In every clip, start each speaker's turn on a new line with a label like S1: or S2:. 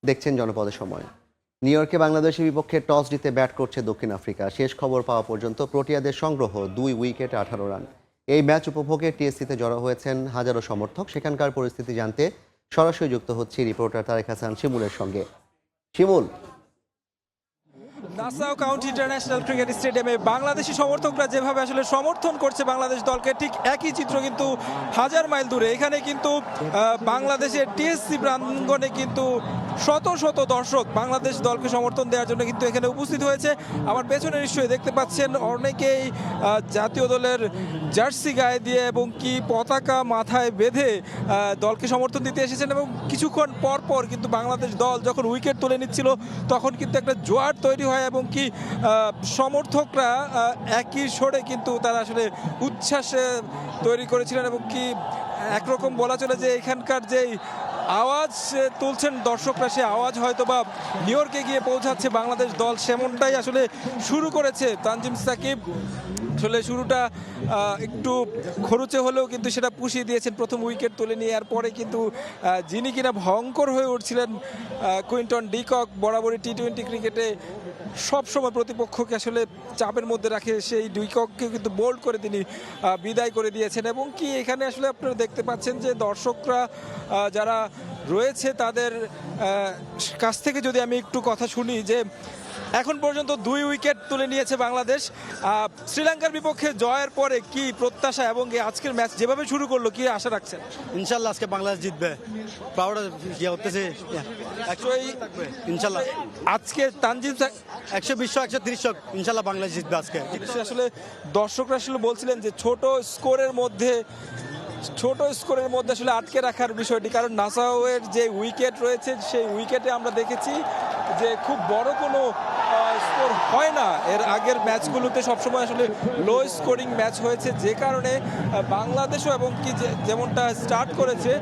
S1: দেখছেন জনপদের সময়। নিউ ইয়র্কে বাংলাদেশের বিপক্ষে টস জিতে ব্যাট করছে দক্ষিণ আফ্রিকা। শেষ খবর পাওয়া পর্যন্ত প্রোটিয়াদের সংগ্রহ 2 উইকেটে 18 রান। এই ম্যাচ উপভোগে টিএসসিতে জড়ো হয়েছেন হাজারো সমর্থক। সেখানকার পরিস্থিতি জানতে সরাসরি যুক্ত হচ্ছে রিপোর্টার তারেক হাসান শিমুলের সঙ্গে। শিমুল,
S2: নাসাউ কাউন্টি ইন্টারন্যাশনাল ক্রিকেট স্টেডিয়ামে বাংলাদেশি সমর্থকরা যেভাবে আসলে সমর্থন করছে বাংলাদেশ দলকে, ঠিক একই চিত্র কিন্তু হাজার মাইল দূরে। এখানে কিন্তু বাংলাদেশের টিএসসি প্রাঙ্গণে কিন্তু শত শত দর্শক বাংলাদেশ দলকে সমর্থন দেওয়ার জন্য কিন্তু এখানে উপস্থিত হয়েছে। আমার পেছনে নিশ্চয়ই দেখতে পাচ্ছেন অনেকেই জাতীয় দলের জার্সি গায়ে দিয়ে এবং কি পতাকা মাথায় বেঁধে দলকে সমর্থন দিতে এসেছেন। এবং কিছুক্ষণ পর পর কিন্তু বাংলাদেশ দল যখন উইকেট তুলে নিচ্ছিল তখন কিন্তু একটা জোয়ার তৈরি হয় এবং কি সমর্থকরা একই সুরে কিন্তু তারা আসলে উচ্ছ্বাস তৈরি করেছিলেন। এবং কি একরকম বলা চলে যে এখানকার যেই আওয়াজ তুলছেন দর্শকরা, সে আওয়াজ হয়তো বা নিউ ইয়র্কে গিয়ে পৌঁছাচ্ছে বাংলাদেশ দল, সেমনটাই আসলে শুরু করেছে তানজিম সাকিব। আসলে শুরুটা একটু খরুচে হলেও কিন্তু সেটা পুষিয়ে দিয়েছেন প্রথম উইকেট তুলে নিয়ে। এরপরে কিন্তু যিনি কিনা ভয়ঙ্কর হয়ে উঠছিলেন কুইন্টন ডিকক, বরাবরই টি-20 ক্রিকেটে সবসময় প্রতিপক্ষকে আসলে চাপের মধ্যে রাখে, সেই ডিকককে কিন্তু বোল্ড করে তিনি বিদায় করে দিয়েছেন। এবং কি এখানে আসলে আপনারা দেখতে পাচ্ছেন যে দর্শকরা যারা রয়েছে তাদের কাছ থেকে যদি আমি একটু কথা শুনি যে এখন পর্যন্ত 2 উইকেট তুলে নিয়েছে বাংলাদেশ। শ্রীলঙ্কার বিপক্ষে জয়ের পরে কি প্রত্যাশা এবং আজকের ম্যাচ যেভাবে শুরু করলো কি আশা রাখছেন?
S3: ইনশাল্লাহ আজকে বাংলাদেশ জিতবে। প্রাউড হতেছে ইনশাল্লাহ।
S2: আজকে তানজিম
S3: 120-130 ইনশাল্লাহ বাংলাদেশ জিতবে আজকে।
S2: আসলে দর্শকরা আসলে বলছিলেন যে ছোট স্কোরের মধ্যে আসলে আটকে রাখার বিষয়টি, কারণ নাসাউয়ের যে উইকেট রয়েছে সেই উইকেটে আমরা দেখেছি যে খুব বড় কোনো স্কোর হয় না। এর আগের ম্যাচগুলোতে সবসময় আসলে লো স্কোরিং ম্যাচ হয়েছে, যে কারণে বাংলাদেশও এবং কি যেমনটা স্টার্ট করেছে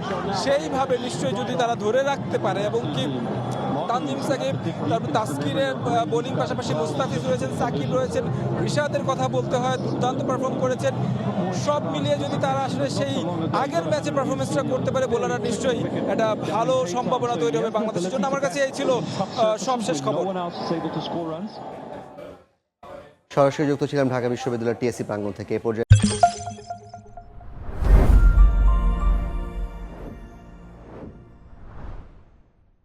S2: সেইভাবে নিশ্চয়ই যদি তারা ধরে রাখতে পারে এবং কি তানজিম সাকিব, তারপর তাসকিনের বোলিং, পাশাপাশি মুস্তাফিজ রয়েছেন, সাকিব রয়েছেন, রিশাদের কথা বলতে হয়, দুর্দান্ত পারফর্ম করেছেন। সব মিলিয়ে যদি তারা আসলে সেই আগের ম্যাচে পারফরমেন্সটা করতে পারে, বোলাররা নিশ্চয়ই একটা ভালো সম্ভাবনা তৈরি হবে বাংলাদেশের জন্য। আমার কাছে এই ছিল সবশেষ খবর।
S1: সরাসরি যুক্ত ছিলাম ঢাকা বিশ্ববিদ্যালয়ের টিএসসি প্রাঙ্গণ থেকে। এ পর্যায়ে